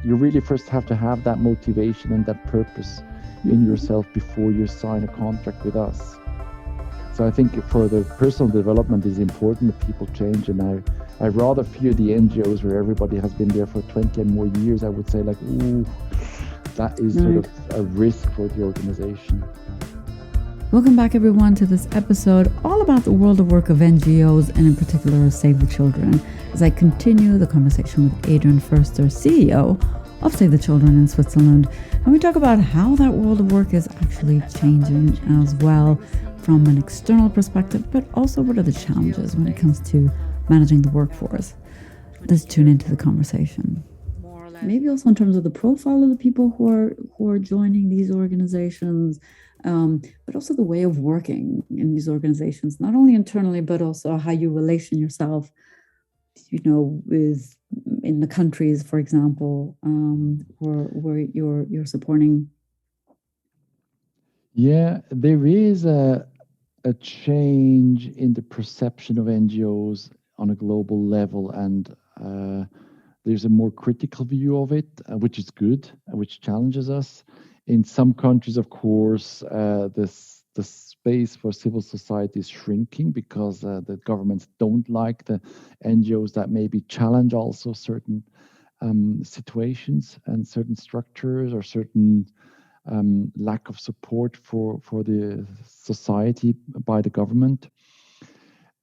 you really first have to have that motivation and that purpose in yourself before you sign a contract with us. So I think for the personal development, it's important that people change, and I rather fear the NGOs where everybody has been there for 20 and more years. I would say like, ooh, that is sort of a risk for the organization. Welcome back, everyone, to this episode all about the world of work of NGOs, and in particular Save the Children, as I continue the conversation with Adrian Förster, CEO of Save the Children in Switzerland. And we talk about how that world of work is actually changing as well from an external perspective, but also what are the challenges when it comes to managing the workforce. Let's tune into the conversation. Maybe also in terms of the profile of the people who are joining these organizations, but also the way of working in these organizations, not only internally, but also how you relation yourself, with in the countries, for example, where you're supporting. Yeah, there is a change in the perception of NGOs on a global level, and there's a more critical view of it, which is good, which challenges us. In some countries, of course, the space for civil society is shrinking because the governments don't like the NGOs that maybe challenge also certain situations and certain structures or certain lack of support for the society by the government.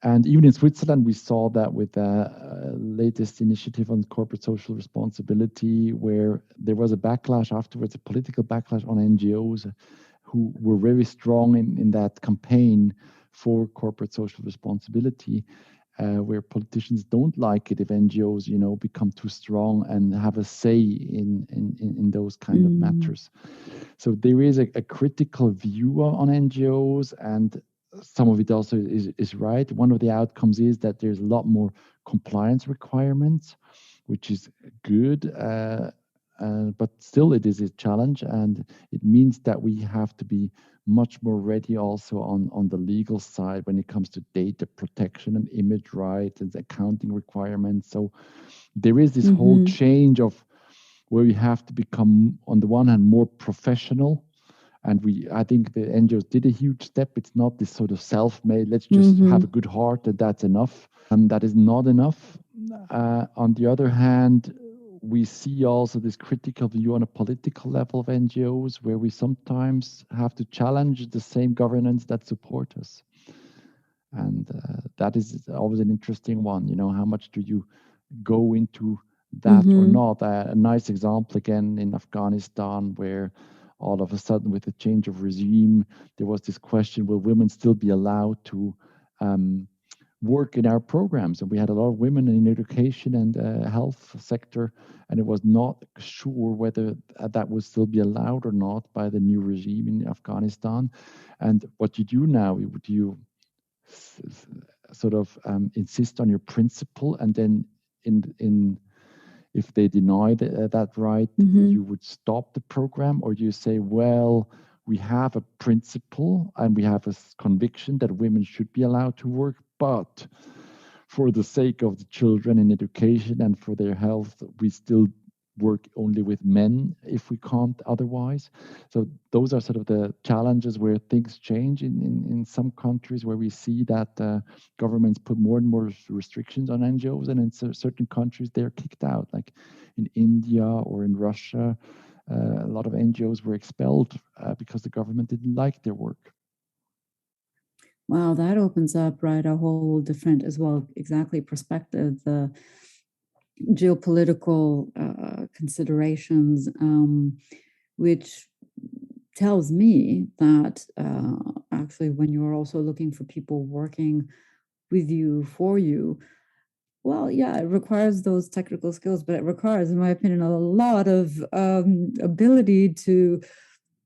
And even in Switzerland, we saw that with the latest initiative on corporate social responsibility, where there was a backlash afterwards, a political backlash on NGOs who were very strong in that campaign for corporate social responsibility, where politicians don't like it if NGOs, become too strong and have a say in those kind of matters. So there is a critical view on NGOs, and some of it also is right. One of the outcomes is that there's a lot more compliance requirements, which is good, but still it is a challenge, and it means that we have to be much more ready also on the legal side when it comes to data protection and image rights and accounting requirements. So there is this whole change of where we have to become, on the one hand, more professional. And I think the NGOs did a huge step. It's not this sort of self-made, let's just have a good heart and that's enough. And that is not enough. On the other hand, we see also this critical view on a political level of NGOs, where we sometimes have to challenge the same governance that support us. And that is always an interesting one. How much do you go into that or not? A nice example, again, in Afghanistan, where all of a sudden, with the change of regime, there was this question, will women still be allowed to work in our programs? And we had a lot of women in education and health sector, and it was not sure whether that would still be allowed or not by the new regime in Afghanistan. And what you do now, you sort of insist on your principle, and then if they deny that right, you would stop the program, or you say, well, we have a principle and we have a conviction that women should be allowed to work, but for the sake of the children in education and for their health, we still work only with men if we can't otherwise. So those are sort of the challenges where things change in some countries, where we see that governments put more and more restrictions on NGOs, and in certain countries they're kicked out, like in India or in Russia. A lot of NGOs were expelled because the government didn't like their work. Wow, that opens up, right, a whole different as well, exactly, perspective, the geopolitical considerations, which tells me that actually when you're also looking for people working with you, for you, well, yeah, it requires those technical skills, but it requires, in my opinion, a lot of ability to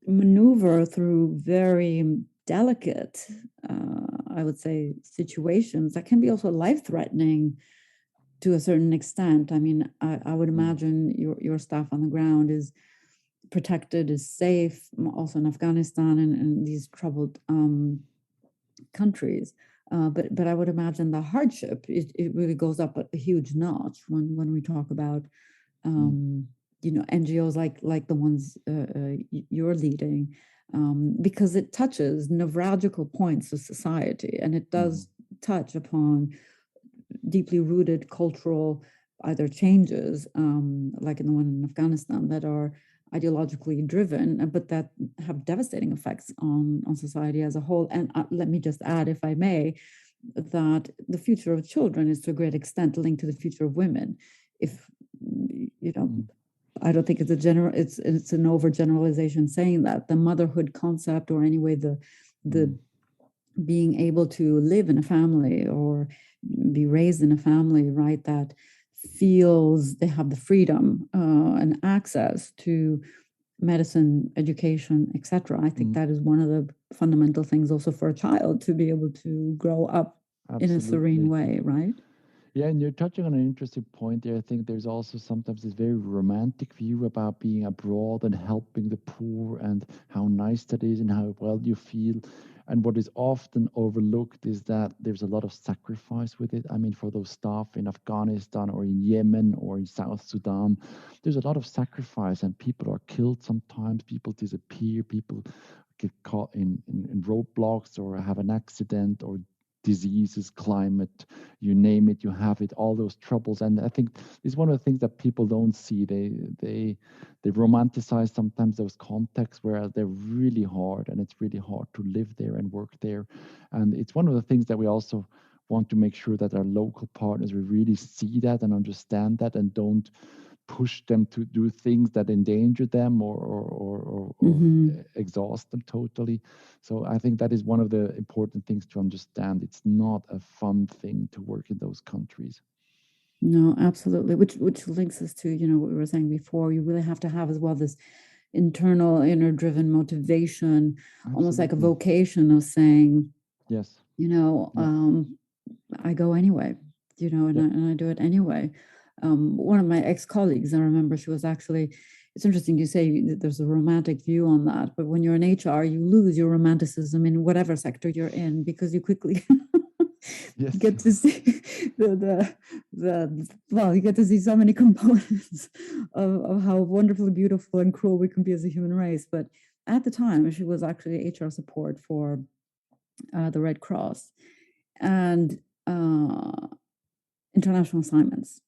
maneuver through very delicate, I would say, situations that can be also life-threatening to a certain extent. I mean, I would imagine your staff on the ground is protected, is safe, also in Afghanistan and these troubled countries. But I would imagine the hardship, it really goes up a huge notch when we talk about NGOs like the ones you're leading, because it touches nevralgical points of society, and it does touch upon deeply rooted cultural either changes, like in the one in Afghanistan, that are ideologically driven, but that have devastating effects on society as a whole. And let me just add, if I may, that the future of children is to a great extent linked to the future of women. If I don't think it's it's an overgeneralization saying that the motherhood concept, or anyway the being able to live in a family or be raised in a family, right, that feels they have the freedom and access to medicine, education, etc. I think that is one of the fundamental things also for a child, to be able to grow up in a serene way, right? Yeah, and you're touching on an interesting point there. I think there's also sometimes this very romantic view about being abroad and helping the poor, and how nice that is and how well you feel. And what is often overlooked is that there's a lot of sacrifice with it. I mean, for those staff in Afghanistan or in Yemen or in South Sudan, there's a lot of sacrifice, and people are killed sometimes, people disappear, people get caught in roadblocks or have an accident, or diseases, climate, you name it, you have it, all those troubles. And I think it's one of the things that people don't see. They romanticize sometimes those contexts where they're really hard, and it's really hard to live there and work there. And it's one of the things that we also want to make sure that our local partners will really see that and understand that, and don't push them to do things that endanger them or exhaust them totally. So I think that is one of the important things to understand. It's not a fun thing to work in those countries. No, absolutely. Which links us to, what we were saying before. You really have to have as well this internal, inner-driven motivation, almost like a vocation of saying, yes, I go anyway, and I do it anyway. One of my ex-colleagues, I remember, she was actually, it's interesting you say that there's a romantic view on that, but when you're in HR, you lose your romanticism in whatever sector you're in, because you quickly get to see you get to see so many components of how wonderfully beautiful and cruel we can be as a human race. But at the time, she was actually HR support for the Red Cross and international assignments.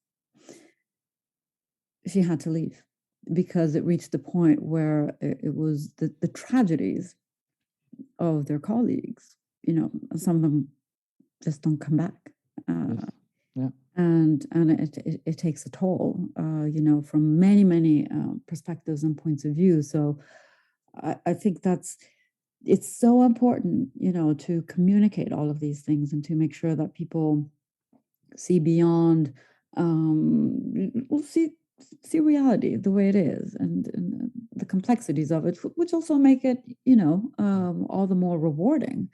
She had to leave because it reached the point where it was the tragedies of their colleagues. Some of them just don't come back. Yeah. And it takes a toll, from many perspectives and points of view. So I think it's so important, to communicate all of these things and to make sure that people see beyond, see reality the way it is, and the complexities of it, which also make it, all the more rewarding,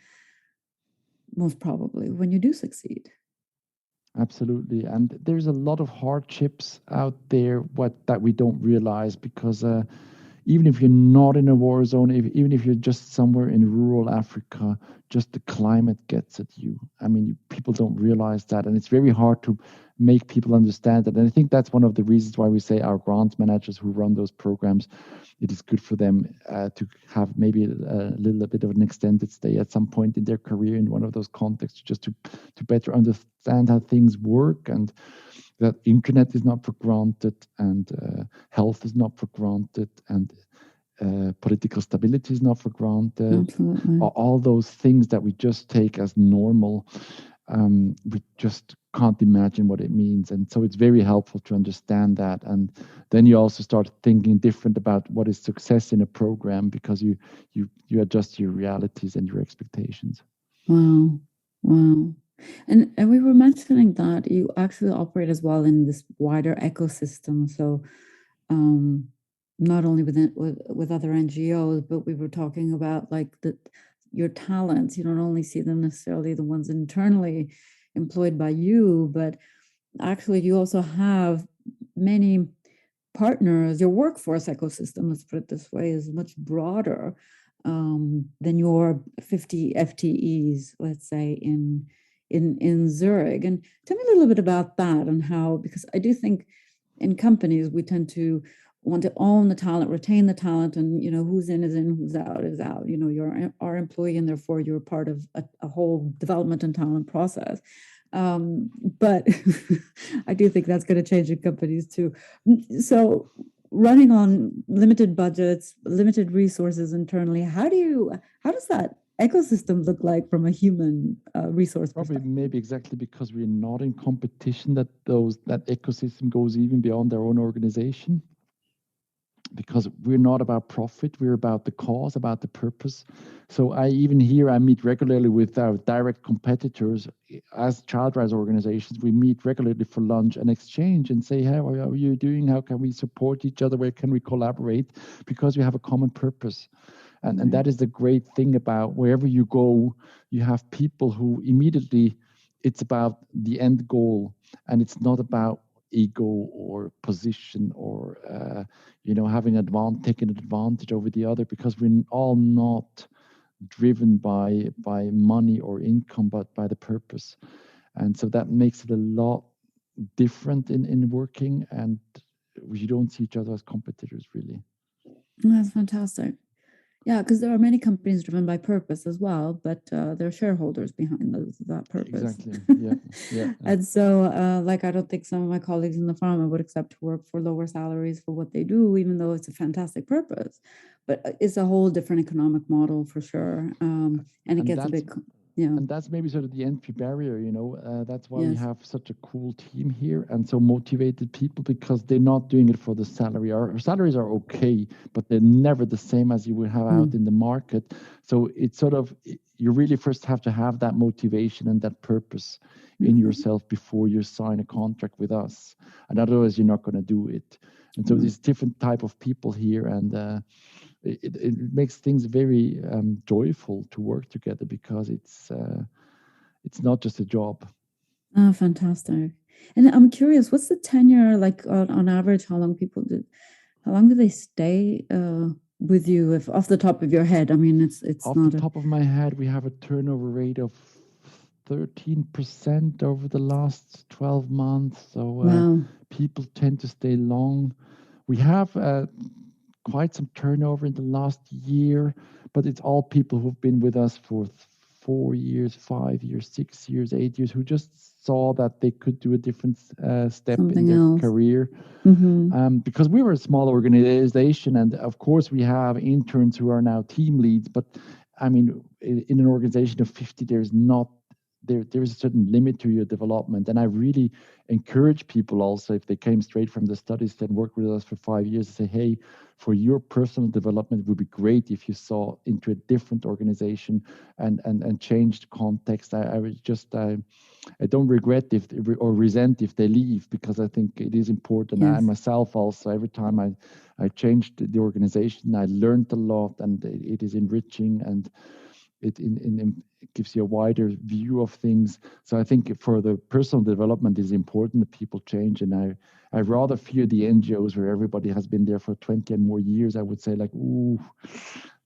most probably, when you do succeed. Absolutely. And there's a lot of hardships out there that we don't realize, because even if you're not in a war zone, even if you're just somewhere in rural Africa, just the climate gets at you. I mean, people don't realize that, and it's very hard to make people understand that. And I think that's one of the reasons why we say our grant managers who run those programs, it is good for them to have maybe a little bit of an extended stay at some point in their career in one of those contexts, just to better understand how things work, and that internet is not for granted, and health is not for granted, and political stability is not for granted. Absolutely. All those things that we just take as normal, we just can't imagine what it means. And so it's very helpful to understand that. And then you also start thinking different about what is success in a program, because you adjust your realities and your expectations. Wow. And we were mentioning that you actually operate as well in this wider ecosystem. So not only with other NGOs, but we were talking about your talents. You don't only see them necessarily the ones internally employed by you, but actually you also have many partners. Your workforce ecosystem, let's put it this way, is much broader than your 50 FTEs, let's say, in Zurich. And tell me a little bit about that, and how, because I do think in companies we tend to want to own the talent, retain the talent, and who's in is in, who's out is out. You're our employee, and therefore you're part of a whole development and talent process. But I do think that's going to change in companies too. So running on limited budgets, limited resources internally, how does that ecosystem look like from a human resource Probably perspective? maybe exactly because we're not in competition that ecosystem goes even beyond their own organization. Because we're not about profit, we're about the cause, about the purpose. So I meet regularly with our direct competitors as child rights organizations. We meet regularly for lunch and exchange and say, how are you doing? How can we support each other? Where can we collaborate? Because we have a common purpose. And that is the great thing about wherever you go, you have people who immediately, it's about the end goal, and it's not about ego or position or taking advantage over the other, because we're all not driven by money or income, but by the purpose. And so that makes it a lot different in working, and we don't see each other as competitors, really. That's fantastic. Yeah, because there are many companies driven by purpose as well, but there are shareholders behind that purpose. Exactly. Yeah. And so, I don't think some of my colleagues in the pharma would accept to work for lower salaries for what they do, even though it's a fantastic purpose. But it's a whole different economic model for sure, and it gets a bit. Yeah. And that's maybe sort of the entry barrier, that's why we Yes. have such a cool team here and so motivated people, because they're not doing it for the salary. Our salaries are okay, but they're never the same as you would have out in the market. So it's sort of, you really first have to have that motivation and that purpose in yourself before you sign a contract with us. And otherwise, you're not going to do it. And so there's different type of people here, and it makes things very joyful to work together, because it's not just a job. Oh, fantastic. And I'm curious, what's the tenure like on average? How long do they stay with you? If off the top of your head, I mean, it's off not the top of my head, we have a turnover rate of 13% over the last 12 months. So wow. People tend to stay long. We have quite some turnover in the last year, but it's all people who've been with us for 4 years, 5 years, 6 years, 8 years, who just saw that they could do a different step in their career. Because we were a small organization, and of course we have interns who are now team leads, but I mean, in an organization of 50, there's a certain limit to your development. And I really encourage people also, if they came straight from the studies and worked with us for 5 years, to say, hey, for your personal development, it would be great if you saw into a different organization and changed context. I don't regret or resent if they leave, because I think it is important. Yes. I myself also, every time I changed the organization, I learned a lot, and it is enriching, and it gives you a wider view of things. So I think for the personal development, is important that people change. And I rather fear the NGOs where everybody has been there for 20 and more years. I would say, like, ooh,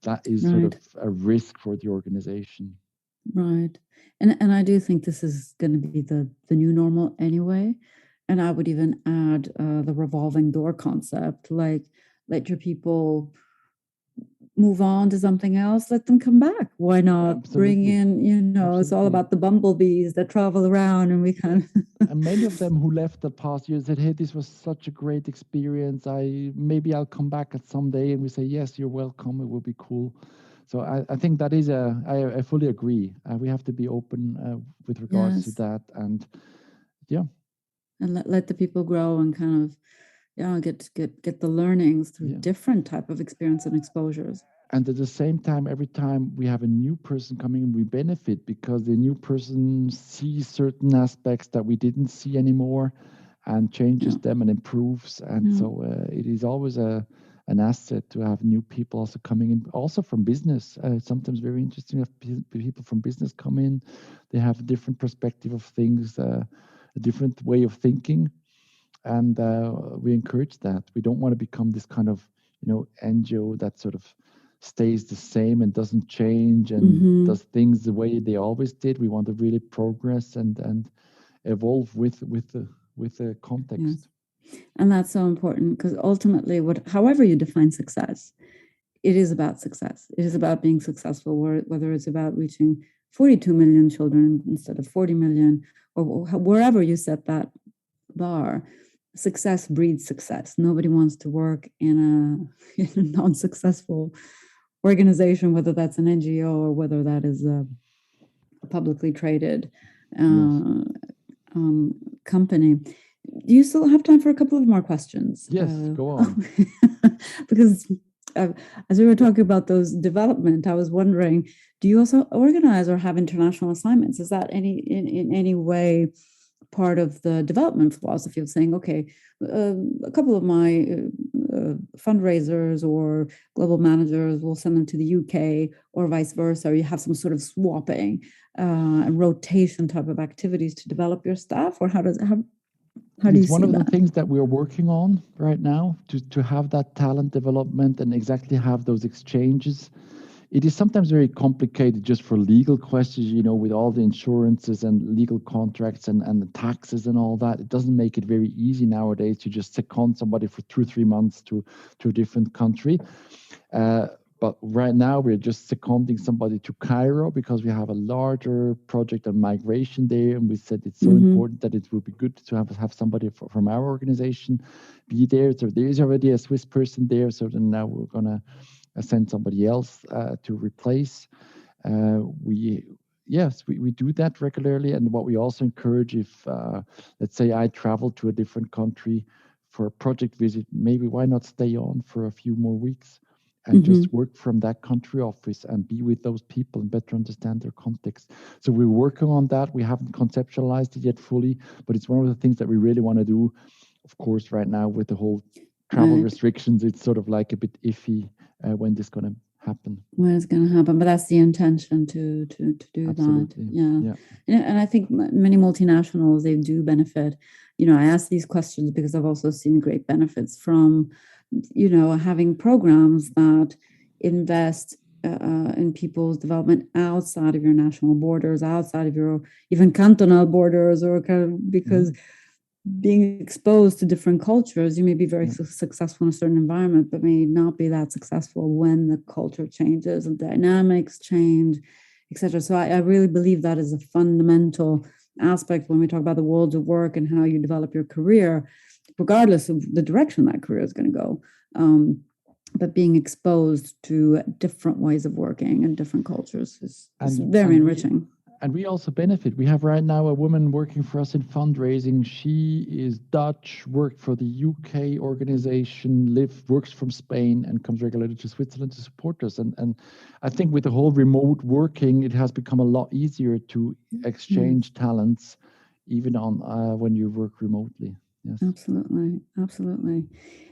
that is sort of a risk for the organization. Right. And I do think this is going to be the new normal anyway. And I would even add the revolving door concept, like let your people move on to something else, let them come back. Why not bring in, it's all about the bumblebees that travel around, and we kind of... And many of them who left the past year said, hey, this was such a great experience. Maybe I'll come back at some day. And we say, yes, you're welcome. It will be cool. So I think that is I fully agree. We have to be open with regards to that. And yeah. And let the people grow and kind of, get the learnings through different type of experience and exposures. And at the same time, every time we have a new person coming in, we benefit, because the new person sees certain aspects that we didn't see anymore, and changes them and improves. And so it is always an asset to have new people also coming in, also from business. Sometimes very interesting if people from business come in. They have a different perspective of things, a different way of thinking. And we encourage that. We don't want to become this kind of, NGO that sort of stays the same and doesn't change and does things the way they always did. We want to really progress and evolve with the context. Yes. And that's so important because ultimately, however you define success, it is about success. It is about being successful, whether it's about reaching 42 million children instead of 40 million, or wherever you set that bar. Success breeds success. Nobody wants to work in a non-successful organization, whether that's an NGO or whether that is a publicly traded company. Do you still have time for a couple of more questions? Yes, go on. Because as we were talking about those development, I was wondering, do you also organize or have international assignments? Is that in any way part of the development philosophy of saying, okay, a couple of my fundraisers or global managers will send them to the UK or vice versa, or you have some sort of swapping and rotation type of activities to develop your staff? Or how do you see that? It's one of the things that we are working on right now, to have that talent development and exactly have those exchanges. It is sometimes very complicated just for legal questions, with all the insurances and legal contracts and the taxes and all that. It doesn't make it very easy nowadays to just second somebody for 2 or 3 months to a different country. But right now we're just seconding somebody to Cairo because we have a larger project on migration there. And we said it's so important that it would be good to have somebody from our organization be there. So there is already a Swiss person there. So then now we're going to send somebody else to replace. We do that regularly. And what we also encourage, if let's say I travel to a different country for a project visit, maybe why not stay on for a few more weeks and just work from that country office and be with those people and better understand their context. So we're working on that. We haven't conceptualized it yet fully, but it's one of the things that we really want to do. Of course, right now with the whole travel restrictions, it's sort of like a bit iffy when this is going to happen. When it's going to happen, but that's the intention to do Absolutely. that. Yeah. And I think many multinationals, they do benefit. I ask these questions because I've also seen great benefits from, having programs that invest in people's development outside of your national borders, outside of your even cantonal borders, or because being exposed to different cultures, you may be very successful in a certain environment, but may not be that successful when the culture changes and dynamics change, etc. So I really believe that is a fundamental aspect when we talk about the world of work and how you develop your career, regardless of the direction that career is going to go. But being exposed to different ways of working and different cultures is very enriching. And we also benefit. We have right now a woman working for us in fundraising. She is Dutch, worked for the UK organization, works from Spain, and comes regularly to Switzerland to support us. And I think with the whole remote working, it has become a lot easier to exchange talents, even on when you work remotely. Yes. Absolutely.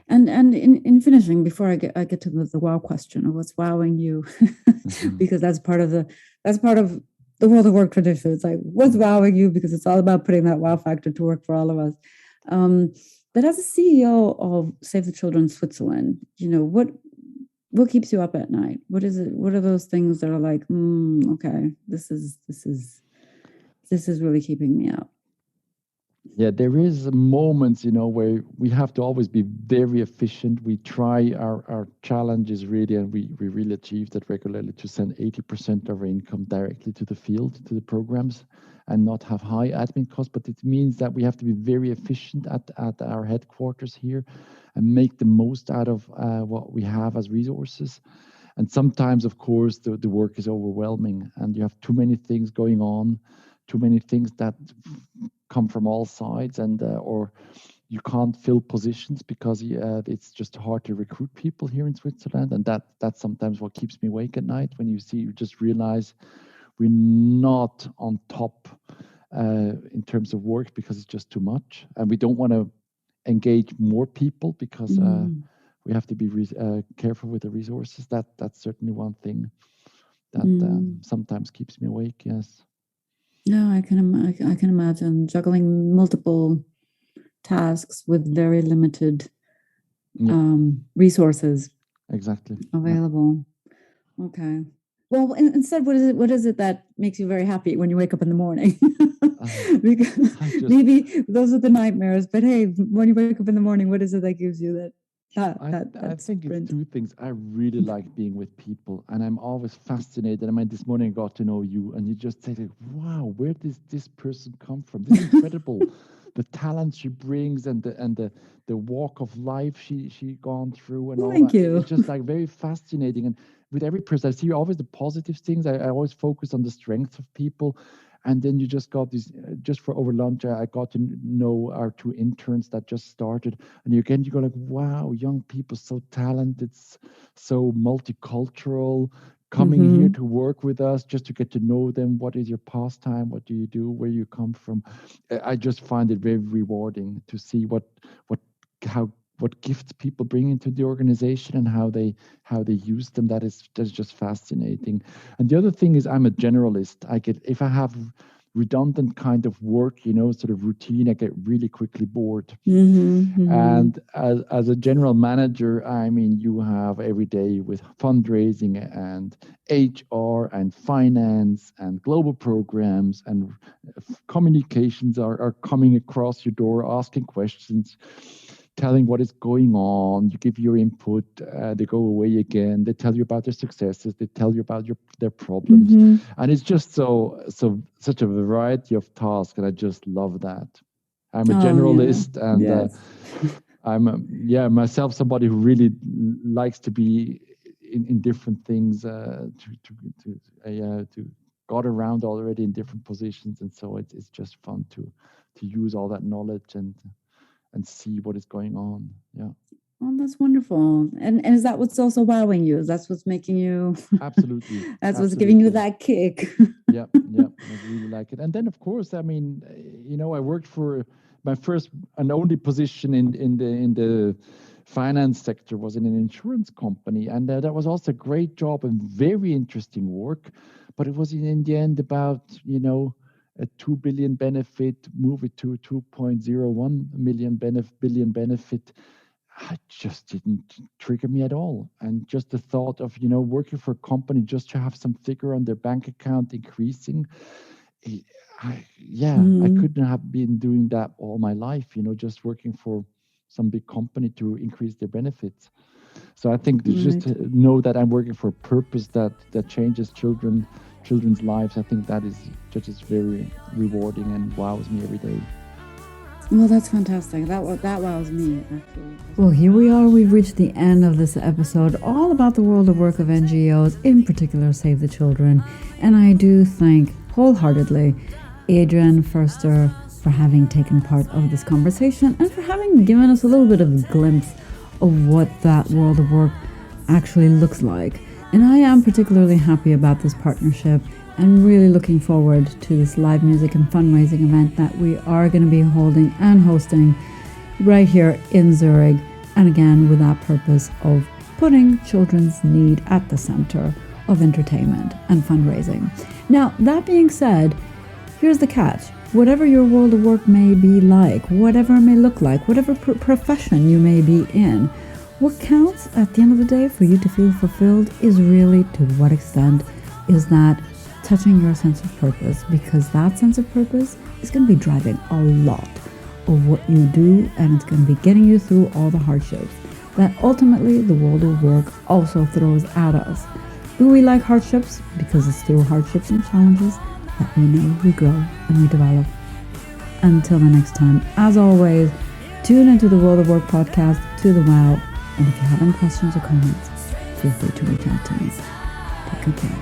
And in finishing, before I get to the wow question of what's wowing you, because that's part of the world of work tradition. It's like, what's wowing you? Because it's all about putting that wow factor to work for all of us. But as a CEO of Save the Children Switzerland, what keeps you up at night? What is it? What are those things that are like, okay, this is really keeping me up? Yeah, there is moments, where we have to always be very efficient. We try our challenges really, and we really achieve that regularly, to send 80% of our income directly to the field, to the programs, and not have high admin costs. But it means that we have to be very efficient at our headquarters here and make the most out of what we have as resources. And sometimes, of course, the work is overwhelming and you have too many things going on, too many things that come from all sides, and or you can't fill positions because it's just hard to recruit people here in Switzerland. And that's sometimes what keeps me awake at night, when you just realize we're not on top in terms of work because it's just too much. And we don't want to engage more people because we have to be careful with the resources. That's certainly one thing that sometimes keeps me awake. Yes. No, I can imagine juggling multiple tasks with very limited resources. Exactly. Available. Okay. Well, instead, what is it that makes you very happy when you wake up in the morning? Because maybe those are the nightmares. But hey, when you wake up in the morning, what is it that gives you that I think sprint? it's two things. I really like being with people, and I'm always fascinated. I mean, this morning I got to know you, and you just say, like, "Wow, where does this person come from? This is incredible." The talent she brings, and the walk of life she gone through, and all Thank that. you. It's just like very fascinating. And with every person, I see always the positive things. I always focus on the strengths of people. And then you just got this, just for over lunch, I got to know our two interns that just started. And again, you go like, wow, young people, so talented, so multicultural, coming here to work with us just to get to know them. What is your pastime? What do you do? Where you come from? I just find it very rewarding to see what gifts people bring into the organization and how they use them. That's just fascinating. And the other thing is, I'm a generalist. If I have redundant kind of work, sort of routine, I get really quickly bored. And as a general manager, I mean, you have every day with fundraising and HR and finance and global programs, and communications are coming across your door, asking questions, telling what is going on. You give your input, they go away again, they tell you about their successes, they tell you about their problems. And it's just such a variety of tasks, and I just love that. I'm a generalist, and I'm myself somebody who really likes to be in different things, to got around already in different positions, and so it's just fun to use all that knowledge and see what is going on. Yeah. Oh, that's wonderful. And is that what's also wowing you? That's what's making you Absolutely. That's what's giving you that kick. Yeah, I really like it. And then, of course, I mean, I worked for my first and only position in the finance sector was in an insurance company, and that was also a great job and very interesting work. But it was in the end about a 2 billion benefit, move it to 2.01 billion benefit. It just didn't trigger me at all. And just the thought of, working for a company just to have some figure on their bank account increasing, I couldn't have been doing that all my life, just working for some big company to increase their benefits. So I think just to know that I'm working for a purpose that changes children's lives, I think that is just very rewarding and wows me every day. Well, that's fantastic. That wows me, actually. Well, here we are. We've reached the end of this episode, all about the world of work of NGOs, in particular Save the Children. And I do thank wholeheartedly Adrian Förster for having taken part of this conversation and for having given us a little bit of a glimpse of what that world of work actually looks like. And I am particularly happy about this partnership and really looking forward to this live music and fundraising event that we are going to be holding and hosting right here in Zurich. And again, with that purpose of putting children's need at the center of entertainment and fundraising. Now, that being said, here's the catch. Whatever your world of work may be like, whatever it may look like, whatever profession you may be in, what counts at the end of the day for you to feel fulfilled is really to what extent is that touching your sense of purpose, because that sense of purpose is going to be driving a lot of what you do, and it's going to be getting you through all the hardships that ultimately the world of work also throws at us. Do we like hardships? Because it's through hardships and challenges that we know we grow and we develop. Until the next time, as always, tune into the World of Work podcast, to the WoW, and if you have any questions or comments, feel free to reach out to me. Take good care.